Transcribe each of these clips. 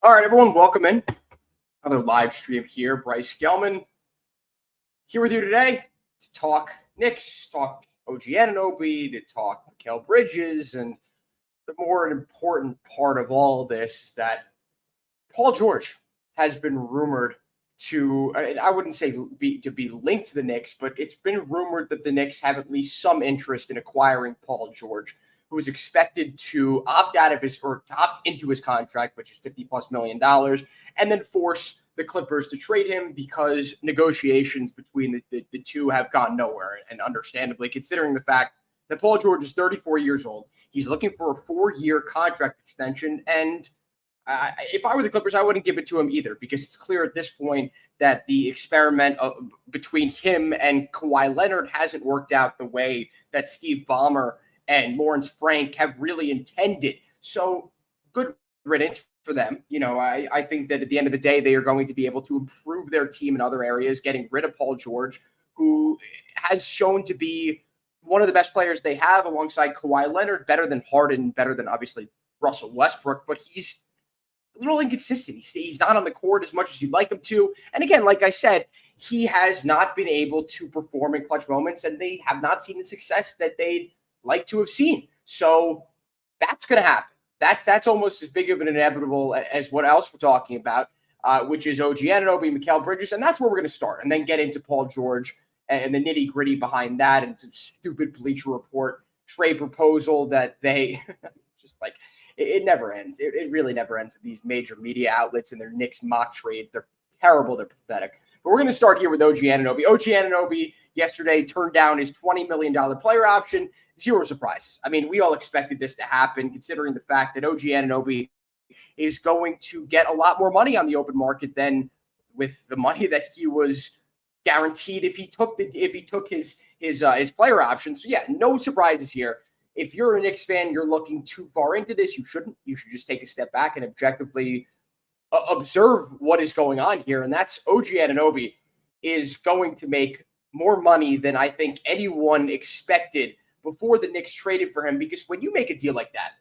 All right, everyone, welcome in. Another live stream here. Bryce Gelman here with you today to talk Knicks, talk OG Anunoby, to talk Mikal Bridges, and the more important part of all this is that Paul George has been rumored to, I wouldn't say to be linked to the Knicks, but it's been rumored that the Knicks have at least some interest in acquiring Paul George, who is expected to opt out of his or to opt into his contract, which is $50+ million, and then force the Clippers to trade him because negotiations between the two have gone nowhere. And understandably, considering the fact that Paul George is 34 years old, he's looking for a 4-year contract extension. And if I were the Clippers, I wouldn't give it to him either, because it's clear at this point that the experiment between him and Kawhi Leonard hasn't worked out the way that Steve Ballmer and Lawrence Frank have really intended. So good riddance for them. I think that at the end of the day, they are going to be able to improve their team in other areas, getting rid of Paul George, who has shown to be one of the best players they have alongside Kawhi Leonard, better than Harden, better than obviously Russell Westbrook, but he's a little inconsistent. He's not on the court as much as you'd like him to. And again, like I said, he has not been able to perform in clutch moments, and they have not seen the success that they'd like to have seen. So that's going to happen. That's almost as big of an inevitable as what else we're talking about, which is OG Anunoby, Mikal Bridges, and that's where we're going to start, and then get into Paul George and the nitty gritty behind that, and some stupid Bleacher Report trade proposal that they just like. It never ends. It really never ends with these major media outlets and their Knicks mock trades. They're terrible. They're pathetic. But we're going to start here with OG Anunoby. OG Anunoby yesterday turned down his $20 million player option. Zero surprises. I mean, we all expected this to happen, considering the fact that OG Anunoby is going to get a lot more money on the open market than with the money that he was guaranteed if he took his player option. So yeah, no surprises here. If you're a Knicks fan, you're looking too far into this, you shouldn't. You should just take a step back and objectively observe what is going on here. And that's OG Anunoby is going to make more money than I think anyone expected before the Knicks traded for him. Because when you make a deal like that,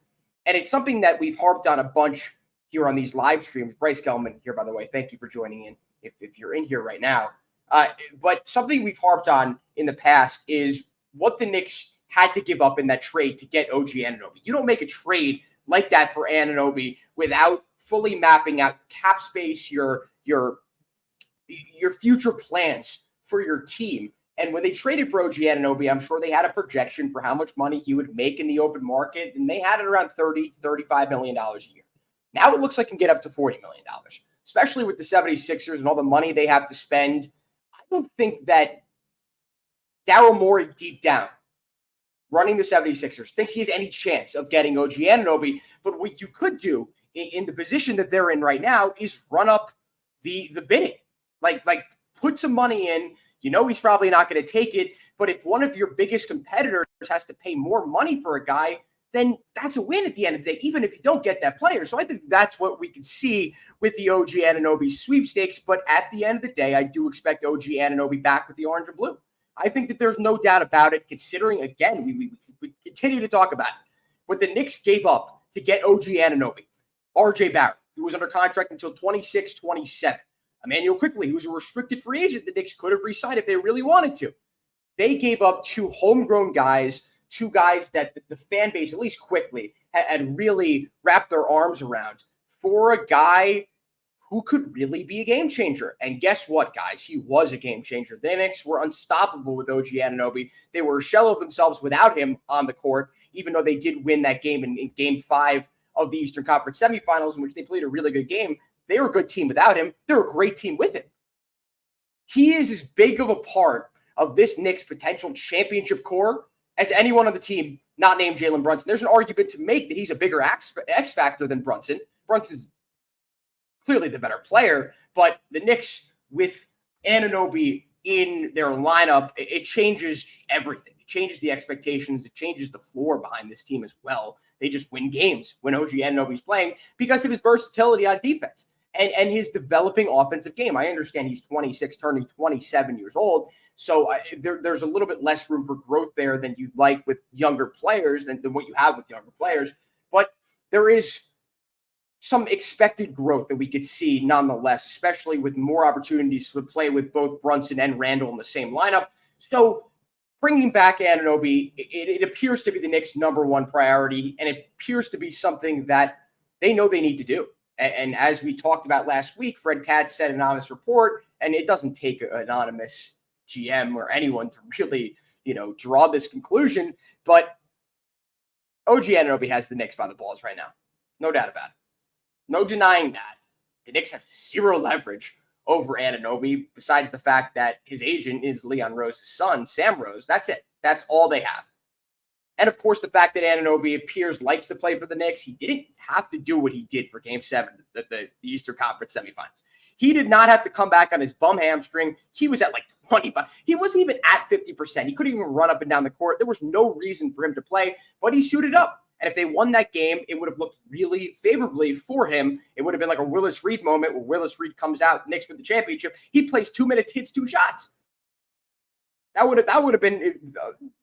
and it's something that we've harped on a bunch here on these live streams. Bryce Gelman here, by the way. Thank you for joining in if you're in here right now. But something we've harped on in the past is what the Knicks had to give up in that trade to get OG Anunoby. You don't make a trade like that for Anunoby without fully mapping out cap space, your future plans for your team. And when they traded for OG Anunoby, I'm sure they had a projection for how much money he would make in the open market, and they had it around $30-35 million a year. Now it looks like it can get up to $40 million, especially with the 76ers and all the money they have to spend. I don't think that Daryl Morey deep down running the 76ers thinks he has any chance of getting OG Anunoby. But what you could do in the position that they're in right now is run up the bidding. Like put some money in. You know he's probably not going to take it. But if one of your biggest competitors has to pay more money for a guy, then that's a win at the end of the day, even if you don't get that player. So I think that's what we can see with the OG Anunoby sweepstakes. But at the end of the day, I do expect OG Anunoby back with the orange and blue. I think that there's no doubt about it, considering, again, we continue to talk about it. What the Knicks gave up to get OG Anunoby, RJ Barrett, who was under contract until 26-27. Emmanuel Quickley, who was a restricted free agent the Knicks could have re-signed if they really wanted to. They gave up two homegrown guys, two guys that the fan base, at least quickly, had really wrapped their arms around for a guy who could really be a game changer. And guess what, guys? He was a game changer. The Knicks were unstoppable with OG Anunoby. They were a shell of themselves without him on the court, even though they did win that game in Game 5 of the Eastern Conference semifinals, in which they played a really good game. They were a good team without him. They're a great team with him. He is as big of a part of this Knicks potential championship core as anyone on the team not named Jalen Brunson. There's an argument to make that he's a bigger X factor than Brunson. Brunson's clearly the better player, but the Knicks with Anunoby in their lineup, it changes everything. It changes the expectations. It changes the floor behind this team as well. They just win games when OG Anunoby's playing because of his versatility on defense and his developing offensive game. I understand he's 26, turning 27 years old, so there's a little bit less room for growth there than you'd like with younger players than what you have with younger players. But there is some expected growth that we could see nonetheless, especially with more opportunities to play with both Brunson and Randall in the same lineup. So bringing back Anunoby, it appears to be the Knicks' number one priority, and it appears to be something that they know they need to do. And as we talked about last week, Fred Katz said an anonymous report, and it doesn't take an anonymous GM or anyone to really, draw this conclusion. But OG Anunoby has the Knicks by the balls right now. No doubt about it. No denying that. The Knicks have zero leverage over Anunoby, besides the fact that his agent is Leon Rose's son, Sam Rose. That's it. That's all they have. And, of course, the fact that Anunoby likes to play for the Knicks. He didn't have to do what he did for Game 7, the Eastern Conference semifinals. He did not have to come back on his bum hamstring. He was at 25. He wasn't even at 50%. He couldn't even run up and down the court. There was no reason for him to play, but he suited up. And if they won that game, it would have looked really favorably for him. It would have been like a Willis Reed moment where Willis Reed comes out, Knicks with the championship. He plays 2 minutes, hits 2 shots. That would have been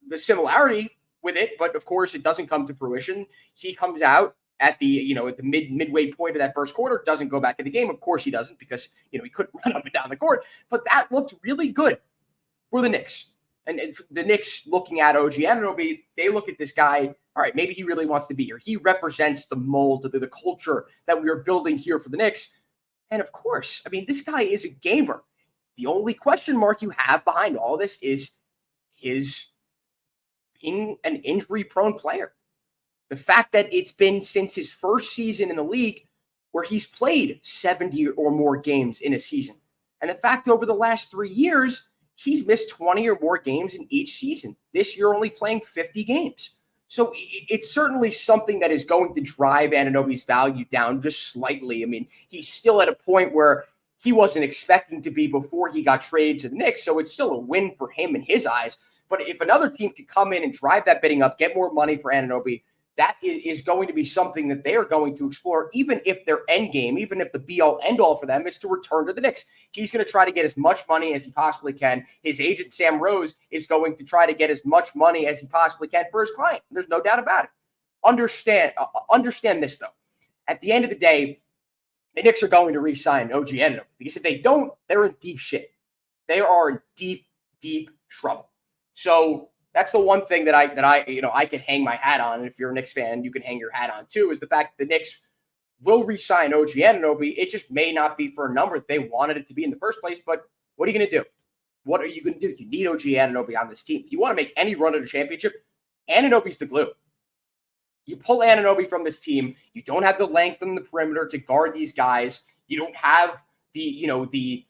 the similarity with it, but of course it doesn't come to fruition. He comes out at the at the midway point of that first quarter, doesn't go back in the game. Of course he doesn't, because he couldn't run up and down the court. But that looked really good for the Knicks. And the Knicks, looking at OG Anunoby, they look at this guy. All right, maybe he really wants to be here. He represents the mold, the culture that we are building here for the Knicks. And of course, this guy is a gamer. The only question mark you have behind all this is his being an injury-prone player. The fact that it's been since his first season in the league where he's played 70 or more games in a season. And the fact over the last 3 years, he's missed 20 or more games in each season. This year, only playing 50 games. So it's certainly something that is going to drive Anunoby's value down just slightly. He's still at a point where he wasn't expecting to be before he got traded to the Knicks, so it's still a win for him in his eyes. But if another team could come in and drive that bidding up, get more money for Anunoby, that is going to be something that they are going to explore, even if their end game, even if the be-all, end-all for them is to return to the Knicks. He's going to try to get as much money as he possibly can. His agent, Sam Rose, is going to try to get as much money as he possibly can for his client. There's no doubt about it. Understand this, though. At the end of the day, the Knicks are going to re-sign OG Anunoby, because if they don't, they're in deep shit. They are in deep, deep trouble. So that's the one thing that I can hang my hat on. And if you're a Knicks fan, you can hang your hat on too, is the fact that the Knicks will re-sign OG Anunoby. It just may not be for a number that they wanted it to be in the first place. But what are you going to do? What are you going to do? You need OG Anunoby on this team. If you want to make any run at a championship, Anunoby's the glue. You pull Anunoby from this team, you don't have the length on the perimeter to guard these guys. You don't have the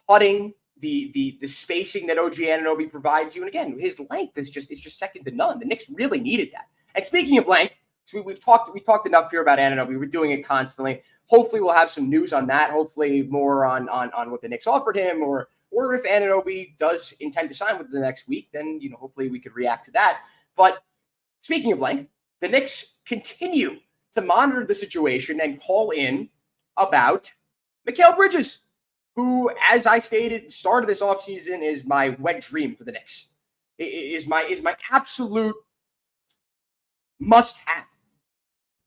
cutting, the spacing that OG Anunoby provides you. And again, his length is just second to none. The Knicks really needed that. And speaking of length, so we talked enough here about Anunoby. We're doing it constantly. Hopefully we'll have some news on that. Hopefully more on what the Knicks offered him, or if Anunoby does intend to sign with the next week, then hopefully we could react to that. But speaking of length, the Knicks continue to monitor the situation and call in about Mikal Bridges, who, as I stated at the start of this offseason, is my wet dream for the Knicks. Is my absolute must-have.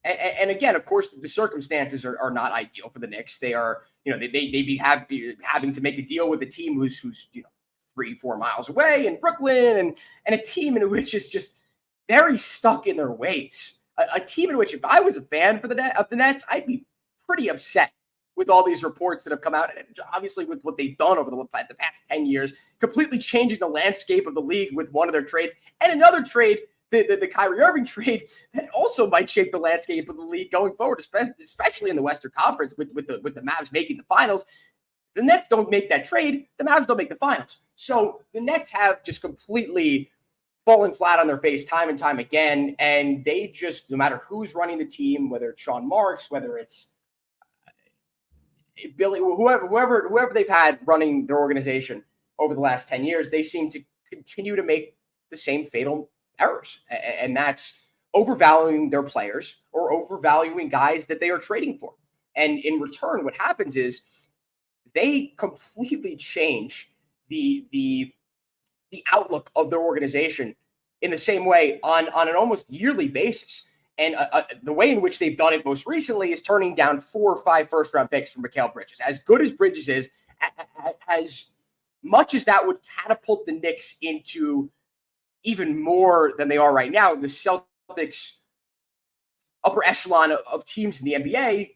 And again, of course, the circumstances are not ideal for the Knicks. They are, they'd be having to make a deal with a team who's 3-4 miles away in Brooklyn, and a team in which is just very stuck in their ways. A team in which, if I was a fan of the Nets, I'd be pretty upset with all these reports that have come out, and obviously with what they've done over the past 10 years, completely changing the landscape of the league with one of their trades, and another trade, the Kyrie Irving trade, that also might shape the landscape of the league going forward, especially in the Western Conference with the Mavs making the finals. The Nets don't make that trade, the Mavs don't make the finals. So the Nets have just completely fallen flat on their face time and time again, and they just, no matter who's running the team, whether it's Sean Marks, whether it's Billy, whoever they've had running their organization over the last 10 years, they seem to continue to make the same fatal errors. And that's overvaluing their players or overvaluing guys that they are trading for. And in return, what happens is they completely change the outlook of their organization in the same way on an almost yearly basis. And the way in which they've done it most recently is turning down 4 or 5 first-round picks for Mikal Bridges. As good as Bridges is, as much as that would catapult the Knicks into even more than they are right now, the Celtics upper echelon of teams in the NBA,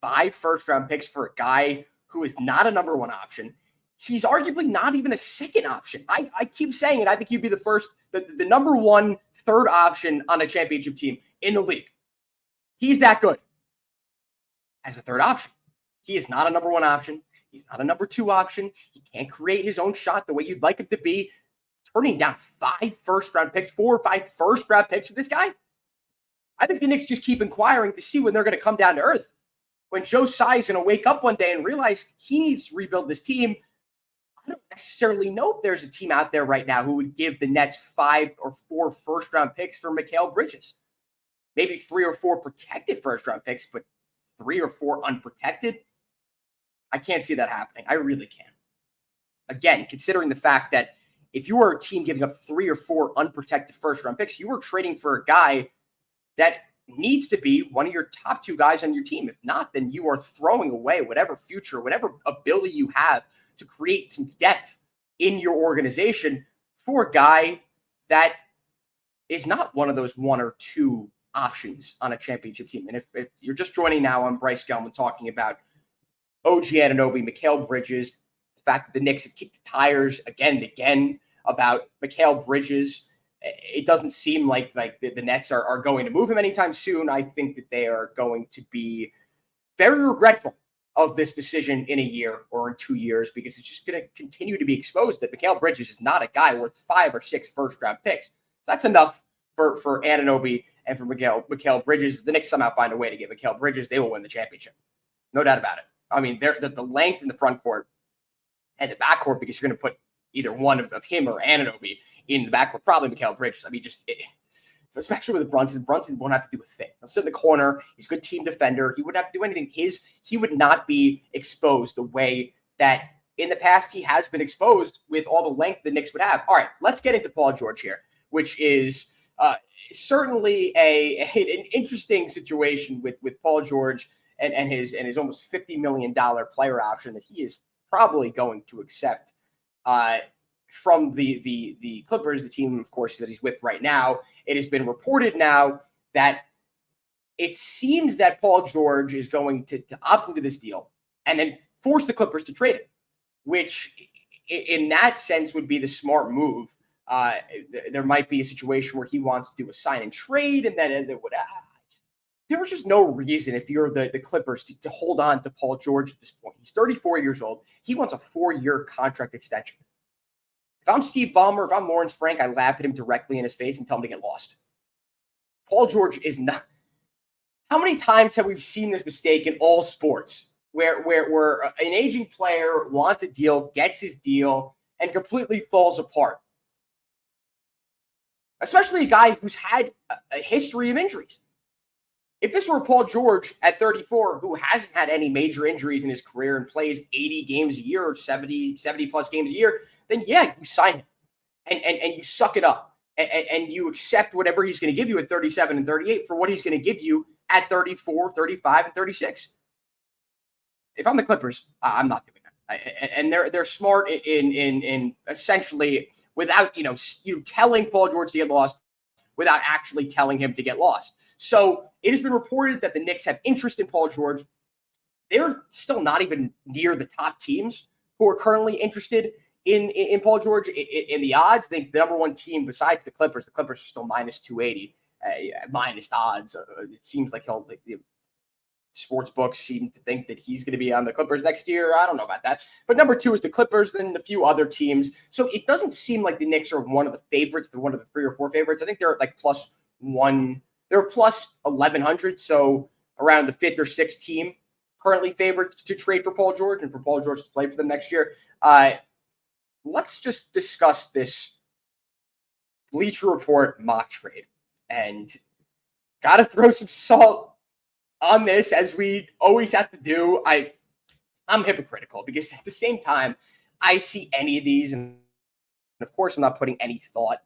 5 first-round picks for a guy who is not a number one option. He's arguably not even a second option. I keep saying it. I think he'd be the number one third option on a championship team in the league. He's that good as a third option. He is not a number one option. He's not a number two option. He can't create his own shot the way you'd like him to be. Turning down 5 first-round picks, 4 or 5 first-round picks for this guy? I think the Knicks just keep inquiring to see when they're going to come down to earth. When Joe Tsai is going to wake up one day and realize he needs to rebuild this team, I don't necessarily know if there's a team out there right now who would give the Nets 5 or 4 first-round picks for Mikal Bridges. Maybe 3 or 4 protected first-round picks, but 3 or 4 unprotected? I can't see that happening. I really can't. Again, considering the fact that if you are a team giving up 3 or 4 unprotected first-round picks, you are trading for a guy that needs to be one of your top 2 guys on your team. If not, then you are throwing away whatever future, whatever ability you have to create some depth in your organization for a guy that is not one of those 1 or 2 options on a championship team. And if you're just joining now, I'm Bryce Gelman talking about OG Anunoby, Mikal Bridges, the fact that the Knicks have kicked the tires again and again about Mikal Bridges. It doesn't seem like the Nets are going to move him anytime soon. I think that they are going to be very regretful of this decision in a year or in 2 years, because it's just going to continue to be exposed that Mikal Bridges is not a guy worth 5 or 6 first-round picks. So that's enough for Anunoby and for Mikal Bridges. If the Knicks somehow find a way to get Mikal Bridges, they will win the championship. No doubt about it. I mean, the length in the front court and the back court, because you're going to put either one of him or Anunoby in the back court, probably Mikal Bridges. I mean, especially with Brunson won't have to do a thing. He'll sit in the corner. He's a good team defender. He wouldn't have to do anything. He would not be exposed the way that in the past he has been exposed with all the length the Knicks would have. All right, let's get into Paul George here, which is certainly an interesting situation with Paul George and his almost $50 million player option that he is probably going to accept from the Clippers, the team, of course, that he's with right now. It has been reported now that it seems that Paul George is going to opt into this deal and then force the Clippers to trade it, which in that sense would be the smart move. There might be a situation where he wants to do a sign and trade, and then it would. There was just no reason, if you're the Clippers, to hold on to Paul George at this point. He's 34 years old. He wants a 4-year contract extension. If I'm Steve Ballmer, if I'm Lawrence Frank, I laugh at him directly in his face and tell him to get lost. Paul George is not. How many times have we seen this mistake in all sports where an aging player wants a deal, gets his deal, and completely falls apart? Especially a guy who's had a history of injuries. If this were Paul George at 34, who hasn't had any major injuries in his career and plays 80 games a year or 70 plus games a year, then yeah, you sign him and you suck it up and you accept whatever he's going to give you at 37 and 38 for what he's going to give you at 34, 35, and 36. If I'm the Clippers, I'm not doing that. And they're smart in essentially without you telling Paul George to get lost without actually telling him to get lost. So it has been reported that the Knicks have interest in Paul George. They're still not even near the top teams who are currently interested in Paul George. In the odds, I think the number one team besides the Clippers are still minus 280, minus odds. It seems like sports books seem to think that he's going to be on the Clippers next year. I don't know about that. But number 2 is the Clippers, then a few other teams. So it doesn't seem like the Knicks are one of the favorites. They're one of the 3 or 4 favorites. I think they're like plus 1. They're plus 1,100. So around the 5th or 6th team currently favored to trade for Paul George and for Paul George to play for them next year. Let's just discuss this Bleacher Report mock trade. And got to throw some salt on this, as we always have to do. I'm hypocritical because at the same time, I see any of these, and of course I'm not putting any thought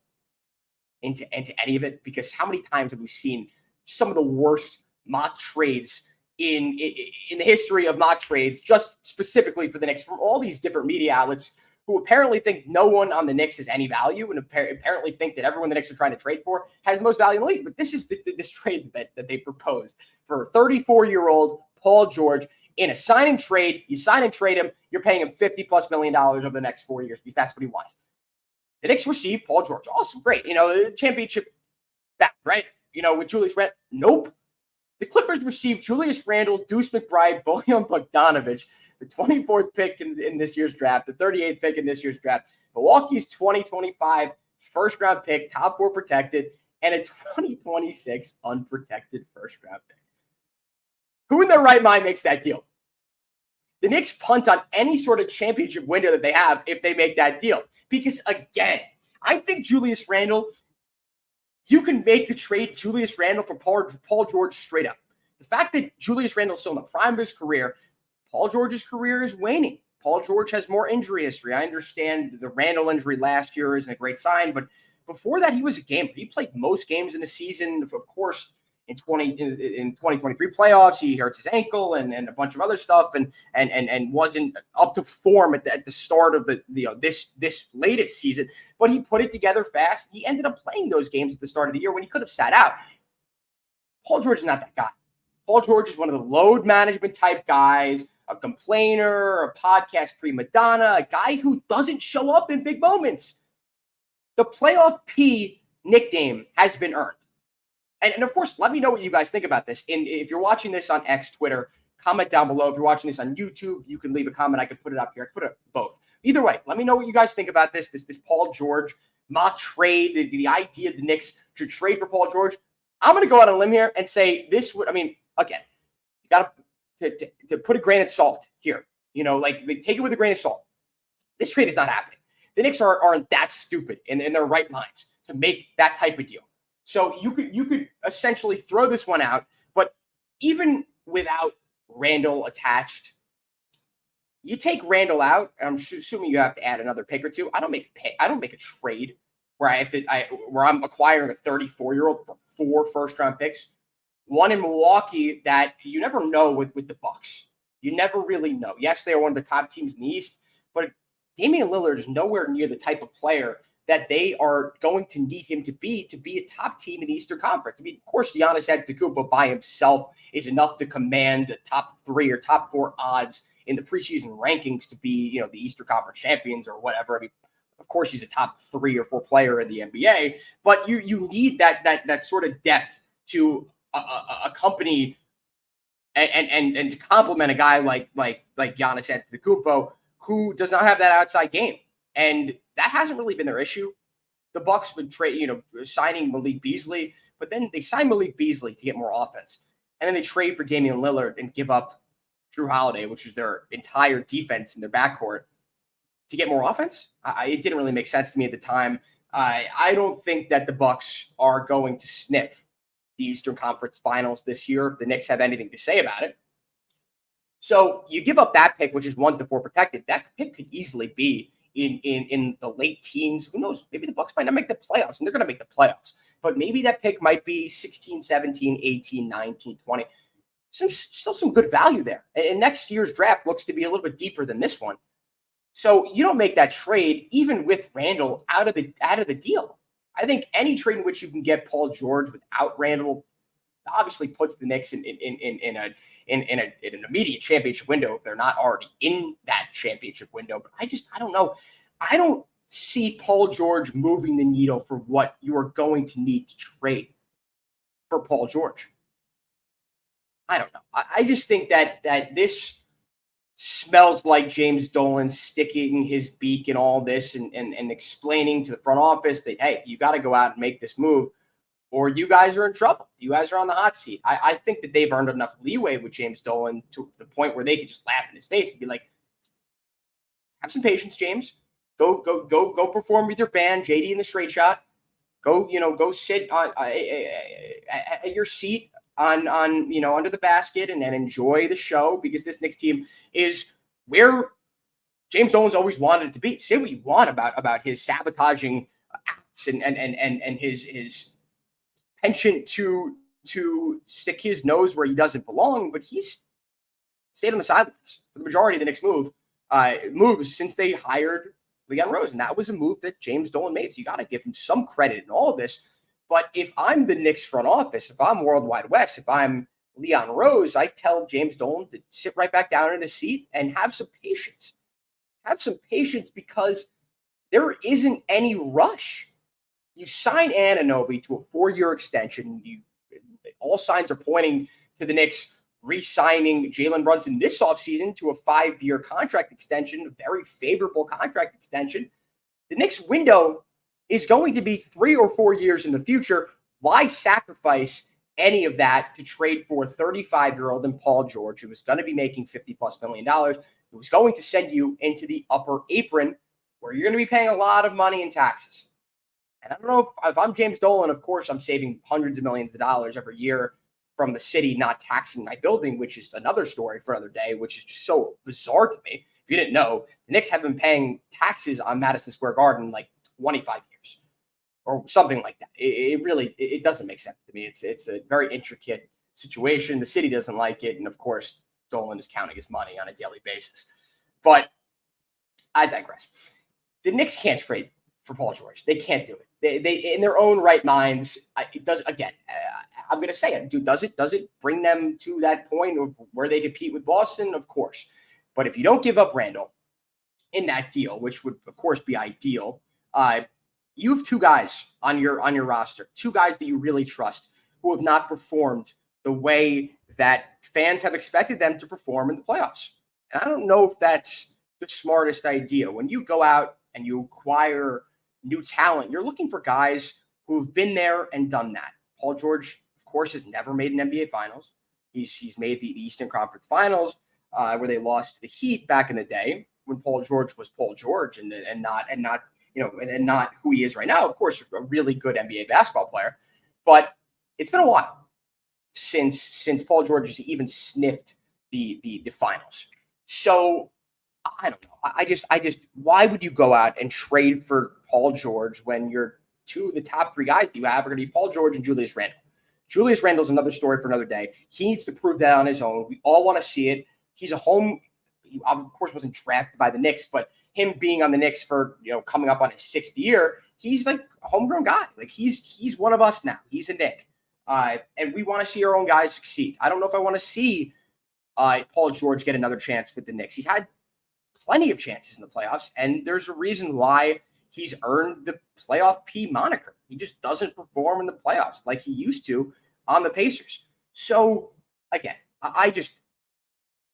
into any of it, because how many times have we seen some of the worst mock trades in the history of mock trades, just specifically for the Knicks, from all these different media outlets who apparently think no one on the Knicks has any value, and apparently think that everyone the Knicks are trying to trade for has the most value in the league. But this is this trade that they proposed for 34-year-old Paul George in a sign and trade. You sign and trade him, you're paying him $50+ million over the next 4 years because that's what he wants. The Knicks received Paul George. Awesome, great. Championship back, right? With Julius Randle. Nope. The Clippers received Julius Randle, Deuce McBride, Bojan Bogdanovic, the 24th pick in this year's draft, the 38th pick in this year's draft, Milwaukee's 2025 first-round pick, top 4 protected, and a 2026 unprotected first-round pick. Who in their right mind makes that deal? The Knicks punt on any sort of championship window that they have if they make that deal. Because, again, I think Julius Randle, you can make the trade Julius Randle for Paul George straight up. The fact that Julius Randle's still in the prime of his career, Paul George's career is waning. Paul George has more injury history. I understand the Randle injury last year isn't a great sign, but before that, he was a gamer. He played most games in the season. Of course, in 2023 playoffs, he hurts his ankle and a bunch of other stuff, and wasn't up to form at the start of this latest season. But he put it together fast. He ended up playing those games at the start of the year when he could have sat out. Paul George is not that guy. Paul George is one of the load management type guys, a complainer, a podcast prima donna, a guy who doesn't show up in big moments. The playoff P nickname has been earned. And of course, let me know what you guys think about this. And if you're watching this on X, Twitter, comment down below. If you're watching this on YouTube, you can leave a comment. I could put it up here. I could put it both. Either way, let me know what you guys think about this Paul George mock trade, the idea the Knicks should trade for Paul George. I'm going to go out on a limb here and say this would, again, you got to put a grain of salt here. Take it with a grain of salt. This trade is not happening. The Knicks aren't that stupid in their right minds to make that type of deal. So you could essentially throw this one out, but even without Randle attached, you take Randle out. I'm assuming you have to add another pick or two. I don't make a trade where I'm acquiring a 34-year-old for 4 first-round picks. One in Milwaukee that you never know with the Bucks. You never really know. Yes, they are one of the top teams in the East, but Damian Lillard is nowhere near the type of player that they are going to need him to be a top team in the Eastern Conference. Of course, Giannis Antetokounmpo by himself is enough to command a top 3 or top 4 odds in the preseason rankings to be, the Eastern Conference champions or whatever. Of course, he's a top 3 or 4 player in the NBA, but you need that sort of depth to accompany and to complement a guy like Giannis Antetokounmpo, who does not have that outside game. And that hasn't really been their issue. The Bucks would trade, signing Malik Beasley, but then they sign Malik Beasley to get more offense. And then they trade for Damian Lillard and give up Drew Holiday, which is their entire defense in their backcourt, to get more offense. It didn't really make sense to me at the time. I don't think that the Bucks are going to sniff the Eastern Conference Finals this year if the Knicks have anything to say about it. So you give up that pick, which is 1 to 4 protected. That pick could easily be in the late teens. Who knows? Maybe the Bucks might not make the playoffs, and they're going to make the playoffs. But maybe that pick might be 16, 17, 18, 19, 20. Still some good value there. And next year's draft looks to be a little bit deeper than this one. So you don't make that trade even with Randle out of the deal. I think any trade in which you can get Paul George without Randle obviously puts the Knicks in an immediate championship window if they're not already in that championship window. But I don't know. I don't see Paul George moving the needle for what you are going to need to trade for Paul George. I don't know. I just think that this smells like James Dolan sticking his beak in all this and explaining to the front office that, hey, you got to go out and make this move, or you guys are in trouble. You guys are on the hot seat. I think that they've earned enough leeway with James Dolan to the point where they could just laugh in his face and be like, have some patience, James. Go perform with your band, JD and the Straight Shot. Go sit on at your seat on under the basket and then enjoy the show, because this Knicks team is where James Dolan's always wanted it to be. Say what you want about his sabotaging and his penchant to stick his nose where he doesn't belong, but he's stayed on the sidelines for the majority of the Knicks moves since they hired Leon Rose. And that was a move that James Dolan made. So you got to give him some credit in all of this. But if I'm the Knicks front office, if I'm Worldwide West, if I'm Leon Rose, I tell James Dolan to sit right back down in his seat and have some patience. Have some patience because there isn't any rush. You sign Anunoby to a 4-year extension. All signs are pointing to the Knicks re-signing Jalen Brunson this offseason to a 5-year contract extension, a very favorable contract extension. The Knicks window is going to be 3 or 4 years in the future. Why sacrifice any of that to trade for a 35-year-old in Paul George, who was going to be making $50+ million, who was going to send you into the upper apron, where you're going to be paying a lot of money in taxes? And I don't know if I'm James Dolan, of course, I'm saving hundreds of millions of dollars every year from the city not taxing my building, which is another story for another day, which is just so bizarre to me. If you didn't know, the Knicks have been paying taxes on Madison Square Garden like 25 years or something like that. It really doesn't make sense to me. It's a very intricate situation. The city doesn't like it. And of course, Dolan is counting his money on a daily basis. But I digress. The Knicks can't trade for Paul George. They can't do it. They in their own right minds. It does again. I'm going to say it. Dude, does it bring them to that point of where they compete with Boston? Of course. But if you don't give up Randall in that deal, which would of course be ideal, you have 2 guys on your roster, 2 guys that you really trust who have not performed the way that fans have expected them to perform in the playoffs. And I don't know if that's the smartest idea. When you go out and you acquire new talent, you're looking for guys who've been there and done that. Paul George, of course, has never made an NBA Finals. He's made the Eastern Conference Finals, where they lost to the Heat back in the day when Paul George was Paul George and not who he is right now. Of course, a really good NBA basketball player, but it's been a while since Paul George has even sniffed the finals. So I don't know. I just why would you go out and trade for Paul George when your 2 of the top 3 guys that you have are going to be Paul George and Julius Randle? Julius Randle's another story for another day. He needs to prove that on his own. We all want to see it. He, of course, wasn't drafted by the Knicks, but him being on the Knicks for, coming up on his 6th year, he's like a homegrown guy. Like he's one of us now. He's a Knick. And we want to see our own guys succeed. I don't know if I want to see Paul George get another chance with the Knicks. He's had plenty of chances in the playoffs, and there's a reason why he's earned the playoff P moniker. He just doesn't perform in the playoffs like he used to on the Pacers. So, again,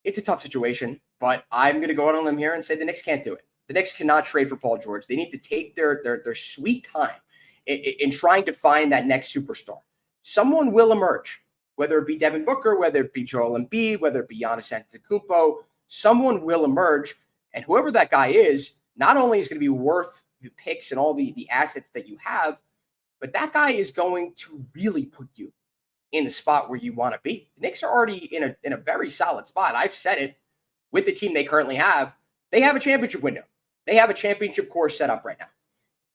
it's a tough situation, but I'm going to go out on a limb here and say the Knicks can't do it. The Knicks cannot trade for Paul George. They need to take their sweet time in trying to find that next superstar. Someone will emerge, whether it be Devin Booker, whether it be Joel Embiid, whether it be Giannis Antetokounmpo. Someone will emerge, and whoever that guy is, not only is going to be worth the picks and all the assets that you have, but that guy is going to really put you in the spot where you want to be. The Knicks are already in a very solid spot. I've said it with the team they currently have. They have a championship window. They have a championship core set up right now.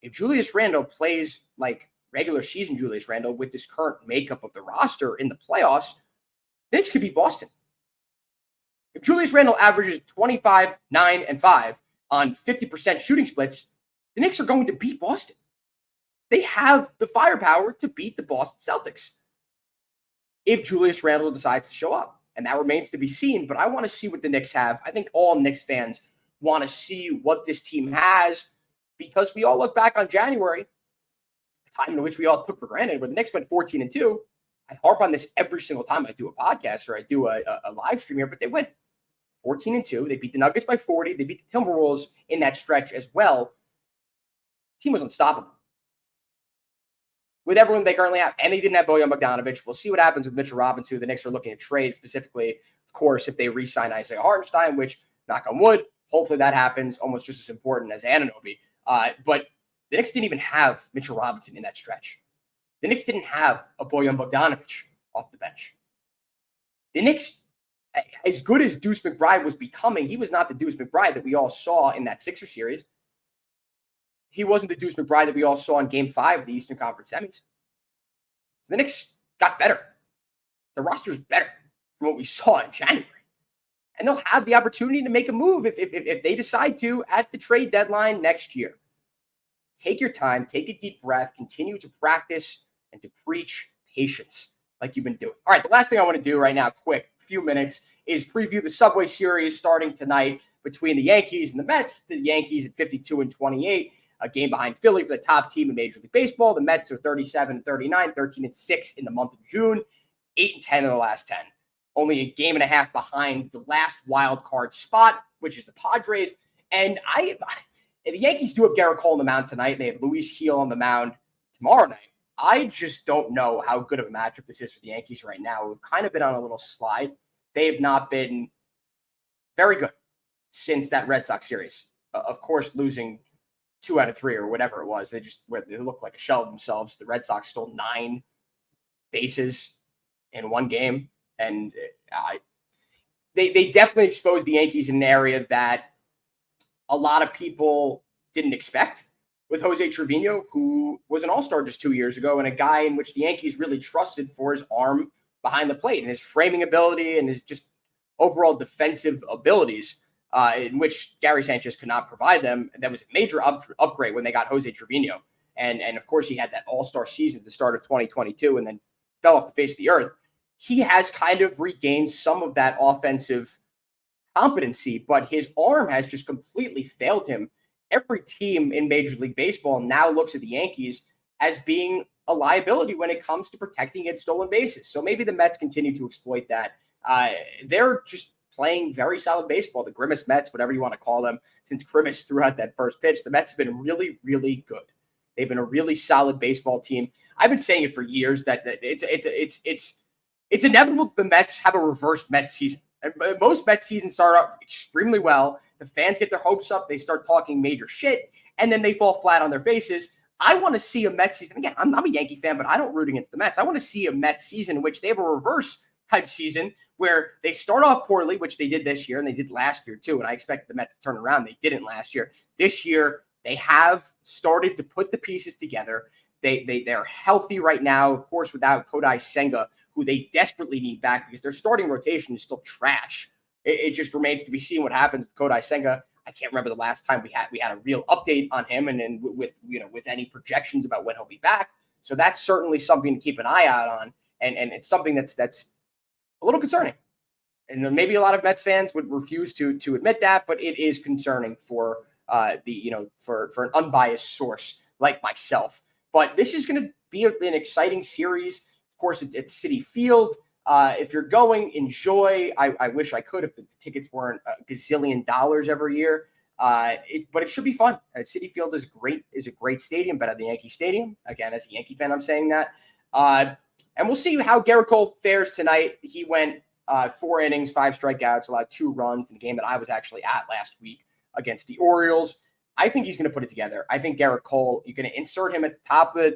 If Julius Randle plays like regular season Julius Randle with this current makeup of the roster in the playoffs, the Knicks could beat Boston. If Julius Randle averages 25, 9, and 5 on 50% shooting splits, the Knicks are going to beat Boston. They have the firepower to beat the Boston Celtics if Julius Randle decides to show up. And that remains to be seen, but I want to see what the Knicks have. I think all Knicks fans want to see what this team has, because we all look back on January, a time in which we all took for granted, where the Knicks went 14-2. I harp on this every single time I do a podcast or I do a live stream here, but they went 14-2. They beat the Nuggets by 40. They beat the Timberwolves in that stretch as well. The team was unstoppable with everyone they currently have. And they didn't have Bojan Bogdanovic. We'll see what happens with Mitchell Robinson, who the Knicks are looking to trade, specifically, of course, if they re-sign Isaiah Hartenstein, which, knock on wood, hopefully that happens, almost just as important as Anunoby. But the Knicks didn't even have Mitchell Robinson in that stretch. The Knicks didn't have a Bojan Bogdanovic off the bench. The Knicks, as good as Deuce McBride was becoming, he was not the Deuce McBride that we all saw in that Sixers series. he wasn't the Deuce McBride that we all saw in Game 5 of the Eastern Conference Semis. The Knicks got better. The roster's better from what we saw in January. And they'll have the opportunity to make a move if they decide to at the trade deadline next year. Take your time, take a deep breath, continue to practice and to preach patience like you've been doing. All right, the last thing I want to do right now, quick, few minutes, is preview the Subway Series starting tonight between the Yankees and the Mets. The Yankees at 52-28, a game behind Philly for the top team in Major League Baseball. The Mets are 37-39, 13-6 in the month of June, 8-10 in the last 10. Only a game and a half behind the last wild card spot, which is the Padres. And the Yankees do have Garrett Cole on the mound tonight. They have Luis Gil on the mound tomorrow night. I just don't know how good of a matchup this is for the Yankees right now. We've kind of been on a little slide. They have not been very good since that Red Sox series. Of course, losing 2 out of 3 or whatever it was. They looked like a shell of themselves. The Red Sox stole 9 bases in one game. And they definitely exposed the Yankees in an area that a lot of people didn't expect, with Jose Trevino, who was an all-star just 2 years ago and a guy in which the Yankees really trusted for his arm behind the plate and his framing ability and his just overall defensive abilities, in which Gary Sanchez could not provide them. That was a major upgrade when they got Jose Trevino. And of course, he had that all-star season at the start of 2022 and then fell off the face of the earth. He has kind of regained some of that offensive competency, but his arm has just completely failed him. Every team in Major League Baseball now looks at the Yankees as being a liability when it comes to protecting against stolen bases. So maybe the Mets continue to exploit that. They're just playing very solid baseball. The Grimace Mets, whatever you want to call them, since Grimace threw out that first pitch, the Mets have been really, really good. They've been a really solid baseball team. I've been saying it for years that it's inevitable the Mets have a reverse Mets season. And most Mets seasons start out extremely well. The fans get their hopes up. They start talking major shit, and then they fall flat on their faces. I want to see a Mets season. Again, I'm a Yankee fan, but I don't root against the Mets. I want to see a Mets season in which they have a reverse type season where they start off poorly, which they did this year, and they did last year too. And I expect the Mets to turn around. They didn't last year. This year, they have started to put the pieces together. They're healthy right now, of course, without Kodai Senga, who they desperately need back because their starting rotation is still trash. It just remains to be seen what happens with Kodai Senga. I can't remember the last time we had a real update on him, and then with any projections about when he'll be back. So that's certainly something to keep an eye out on, and it's something that's a little concerning. And maybe a lot of Mets fans would refuse to admit that, but it is concerning for for an unbiased source like myself. But this is going to be an exciting series. Of course, it's Citi Field. If you're going, enjoy. I wish I could if the tickets weren't a gazillion dollars every year. But it should be fun. Citi Field is a great stadium, better than Yankee Stadium. Again, as a Yankee fan, I'm saying that. And we'll see how Garrett Cole fares tonight. He went 4 innings, 5 strikeouts, allowed 2 runs in the game that I was actually at last week against the Orioles. I think he's going to put it together. I think Garrett Cole, you're going to insert him at the top of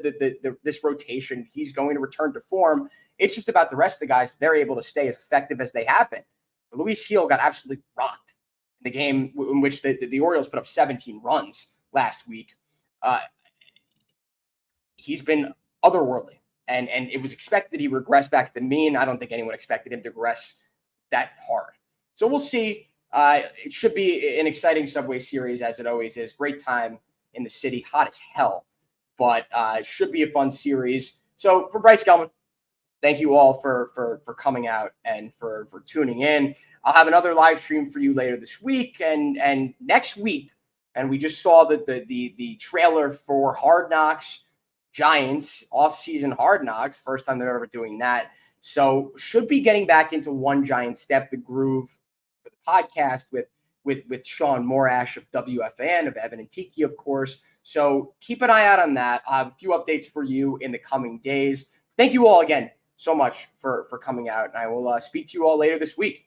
this rotation. He's going to return to form. It's just about the rest of the guys. They're able to stay as effective as they have been. Luis Gil got absolutely rocked in the game in which the Orioles put up 17 runs last week. He's been otherworldly, and it was expected he regressed back to the mean. I don't think anyone expected him to regress that hard. So we'll see. It should be an exciting Subway Series, as it always is. Great time in the city, hot as hell, but it should be a fun series. So for Bryce Gelman, thank you all for coming out and for tuning in. I'll have another live stream for you later this week and next week. And we just saw the trailer for Hard Knocks Giants, off-season Hard Knocks, first time they're ever doing that. So should be getting back into One Giant Step, the groove for the podcast with Sean Morash of WFAN, of Evan and Tiki, of course. So keep an eye out on that. I have a few updates for you in the coming days. Thank you all again so much for coming out, and I will speak to you all later this week.